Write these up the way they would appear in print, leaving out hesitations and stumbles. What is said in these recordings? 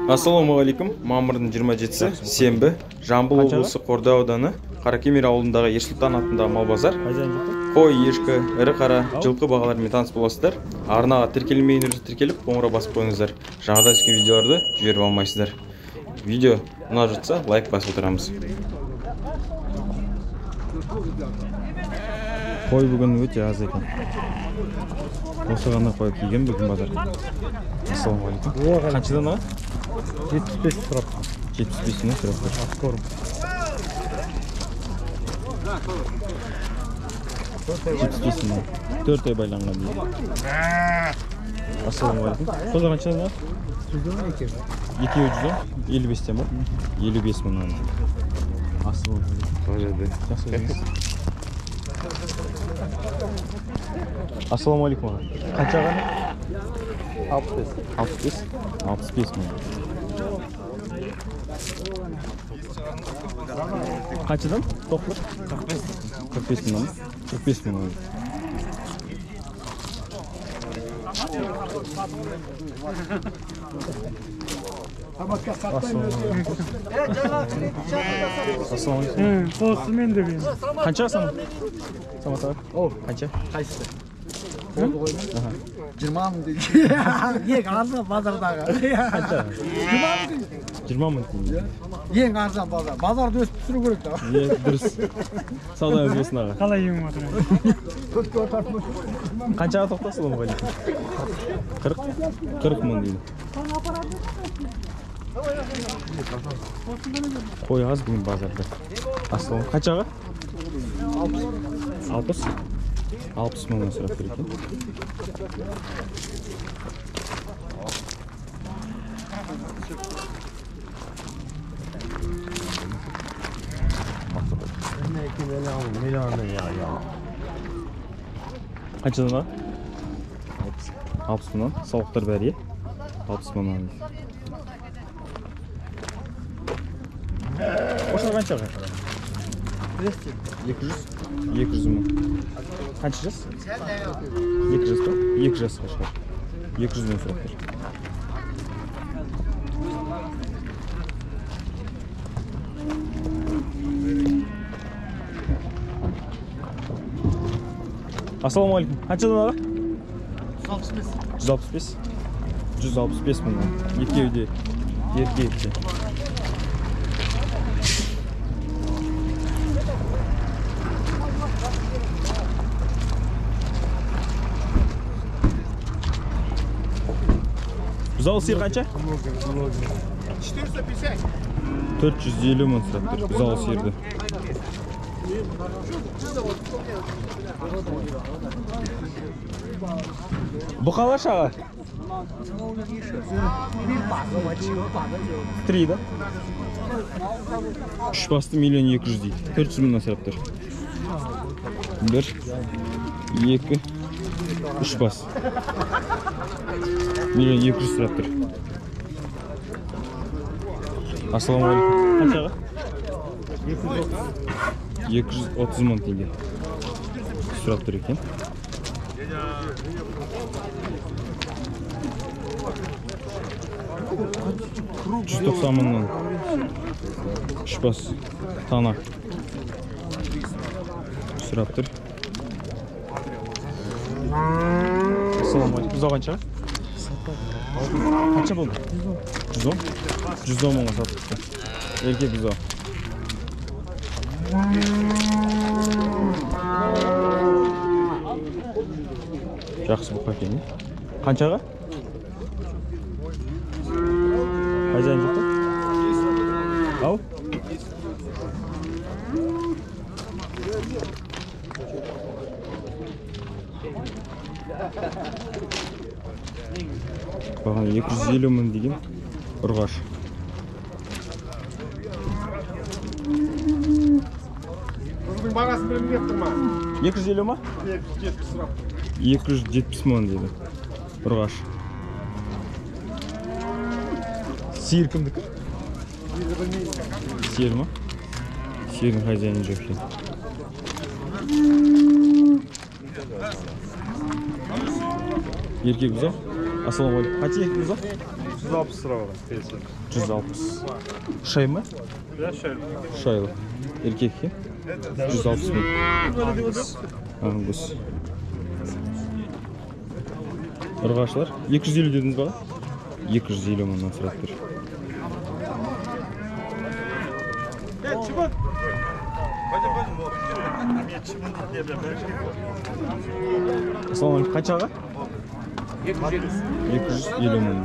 Ассалаумағалейкум. Мамырдың 27-сі сенбі, Жамбыл облысы Қордай ауданы Қаракемер ауылындағы Ерсұлтан атындағы мал базар. Қой, ешкі, ірі қара, жылқы бағаларымен таныс боласыздар. Арнаға тіркелмеген үрді тіркеліп, қоңырау басып қойыңыздар. Жаңадан түскен видеоларды жіберіп алмайсыздар. Видео ұнап жатса, лайк басып отырамыз. Қой бүгін өте аз екен. Осы ғана қойып киген бүгін базар. Ассалаумағалейкум. Қаншадан аға? 75 тұрап. 75-іне тұрап. Аскорым. 75-іне. 4 ай байланған дейді. Ассалаумағалейкум. Қоза қаншадан аға? 110. 200 55-тен ба? 55 мыңнан. Ассалаумағалейкум. Жақсы өзіңіз. Ассалаумағалейкум аға. Қанша ғана? 65 мың. Қаншадан? Тоқлық? 45 мыңнан. 45 мыңнан. Ассалаумағалейкум. Қосы мен де бейім. Қанша самат? Самат аға? Қанша? Қайсысы? 20 мың дейді. Ең арзан базардағы. Қанша? 20 мың дейді. Ең арзан базар. Базарды өсіп түсіру керек та. Дұрыс. Саудаңыз болсын аға. Қалай ең отыр? Қаншаға тоқта? Ассалаумағалейкум. 40 мың дейді. Қой аз бүгін базарда. Ассалаумағалейкум. Қаншаға? 60 мыңнан сұрап тұр екен. Қаншадан аға? 60 мыңнан. Сауықтар бәрі е? 60 мыңнан. Қошар қаншаға? 200 мың. Қанша жас? 2 жас па? 2 жасқа шығар. 200 мың сұрақтар. Ассалаумағалейкум. Қаншадан аға? 165. 165 мыңнан. Екеуде. Еркекте. Бұзау сиыр қанша? 450 мың сұрап тұр бұзау сиырды. Бұқалар шаға? 3 да? 3 басты 1 200 дейді. 400 мыңнан сұрап тұр. 1, 2, 3 бас. 1 200 сұрап тұр. Ассалаумағалейкум. Қаншаға? 230 мың теңге. Сұрап тұр екен. $190 мыңнан. 3 бас. Тана. Сұрап тұр. Ассалаумағалейкум. Бұзау қаншаға? Қанша болды? 110? 110 мыңға сатыпты. Еркек бұзау. Жақсы бұқа екен. Қаншаға? Қайзайын жоқты? Ау? Баған 250 мың деген ұрғаш. Бағасын білім кеп тұрма. 250 ма? 270 мың дейді. Ұрғаш. Сиыр кімдікі? Сиыр ма? Сиырдың хозяйны жоқ екен. Еркек бұзау. Ассалаумағалейкум. Қанша еркек бұзау? 160 lira var. 160. Şey mi? Ya şey. Şaylı. Erkek ki. 160 mı? Angus. Irgaçlar 250 dediniz bana. 250 mandan sırattır. Assalomu alaykum. Qancha ağa? 250 man.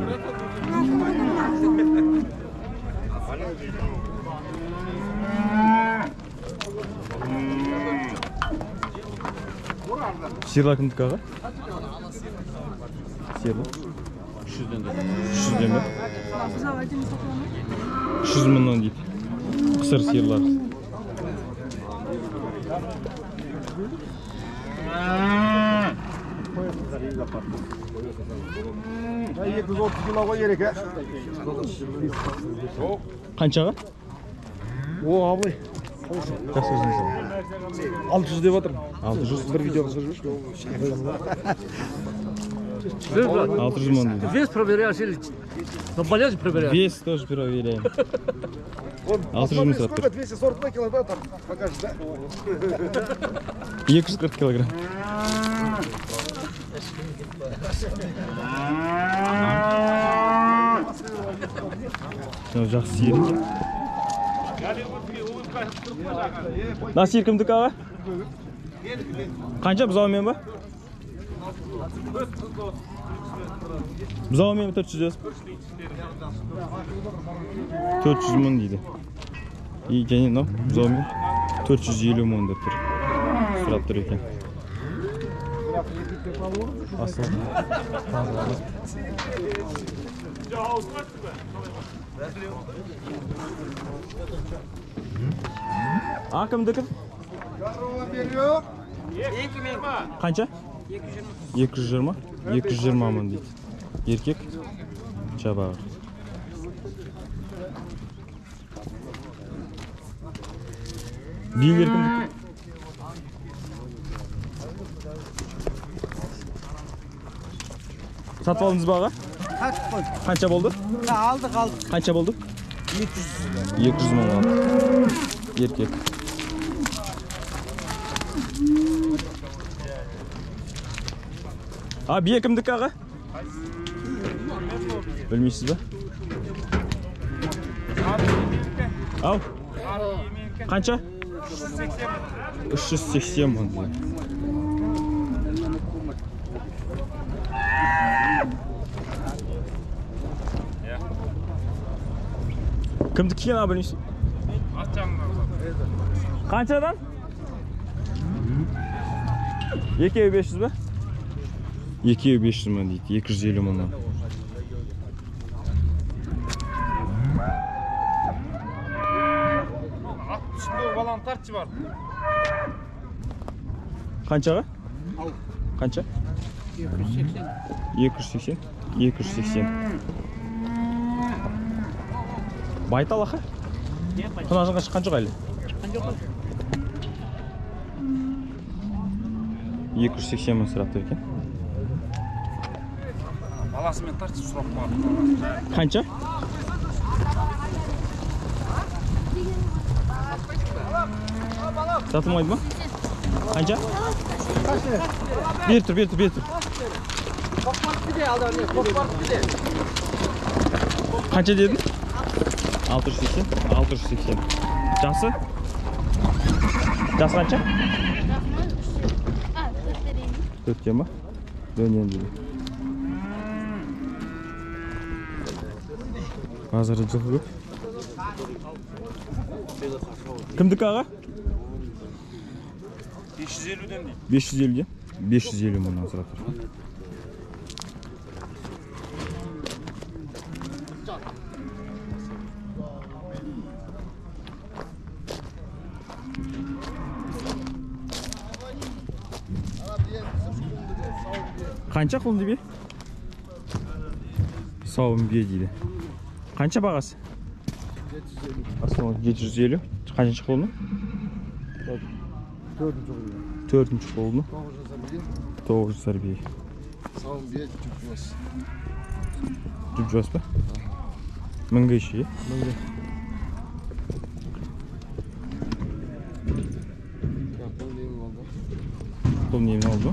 Siyirlar kimniki ağa? Siyirlar 300 deme. 300 mandan deydi. Kısır siyirlar. Qancha ağa? O abi. Kaç sözünüz? 600 deb atırım. 600. Bir video kızırmış. 600 man deydi. Вес проверяешь или на болезнь проверяешь? Вес тоже проверяем. 600 мын сұрап тұр. 240 килограмм там покажешь, да? 240 килограмм. Жақсы сиыр екен. Мына сиыр кімдікі аға? Қанша бұзауымен ба? Бұзауымен 400 мың дейді. Және мынау бұзауымен 450 мың деп тұр. Сұрап тұр екен. Асыл. А кімдікі? Қанша? 220. 220 мың дейді. Еркек жабағыр. Бийлер кімдікі? Сатып алдыңыз ба аға? Қанша болды? Aldık. Қанша болды? 200 мың алды. Еркек. А, бие кімдікі аға? Білмейсіз ба? Ау? Қанша? 380 мың. Кімдікі екен аға білмейсіз? Қаншадан? 2'ye 500 ба? 2'ye 500 мың дейді, 250 мыңнан. Балан тартчы бар. Қаншаға? Қанша? 280. 280. Байтал аға? Қынажынға шыққан жоқ әлі? 280 мың сұрап тұр екен. Баласымен тартчы сұрап бар. Қанша? Satılmaydı mı? Қанша? Бер тұр. Қанша дедің? 680. Жасы? Жасы қанша? 4'те ма? Дөнен дейді. Базары жылғы көп. Кімдікі аға? 550'den değil. 550'den? 550 мыңнан сұрап тұр. Қанша құлынды бе? Сауын бе дейді. Қанша бағасы? 750. Қанша құлыны? 4-cü қолыны? 900 бе. Sağım bir tüpmez. Жүп ба? Мыңға іші, Бұл немен oldu?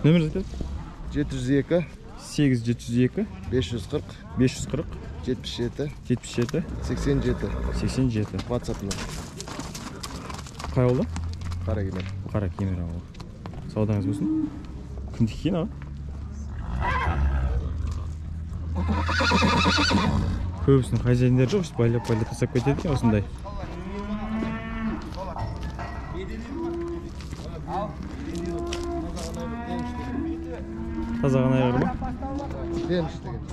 Нөмір жетеді? 702 8702 540 540 77 77 87 87. WhatsApp'ına Қай ауылда? Қаракемер. Қаракемер ауылы. Саудаңыз болсын. Кімдікі екен аға? Көбісінің хозяиндері жоқ, байлап тастап кетеді екен осындай. Таза ғана айғыр ма? Тенш деген.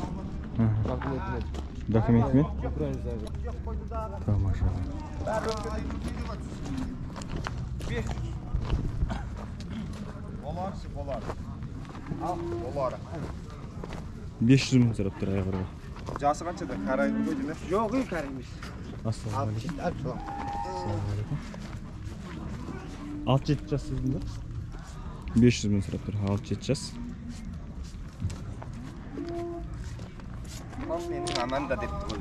Документімен. Документімен? Украинец айғыр. Тамаша. Болар. Ал, болар. 500 мың сұрап тұр айғырға. Жасы қаншада? Қарайдың ғой деймін. Жоқ, кәрі емес. Ассалаумағалейкум. 6-7 жас сіздің ба? 500 мың сұрап тұр, 6-7 жас. Менің анам да депті ғой.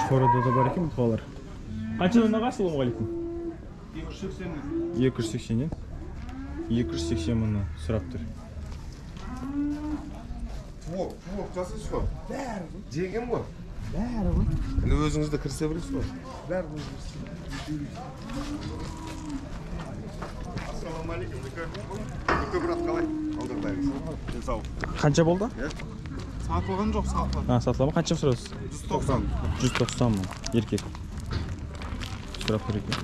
Шорада да бар екен бұтқалар. Қаншадан аға, ассалаумағалейкум? 280-ден? 280 мыңнан сұрап тұр. Туық жасыз ғой? Бәрі ғой. Жеген ғой? Бәрі ғой. Енді өзіңізді кірсе біріз ғой? Бәрі ғой. Ассалаумағалейкум. Бүкі брат қалай? Алдырдайыз. Денсау. Қанша болды? Сатылған жоқ, сатылған. Сатылама қанша сұрасыз? 190. 190 мың, еркек. Сұрап тұр екен.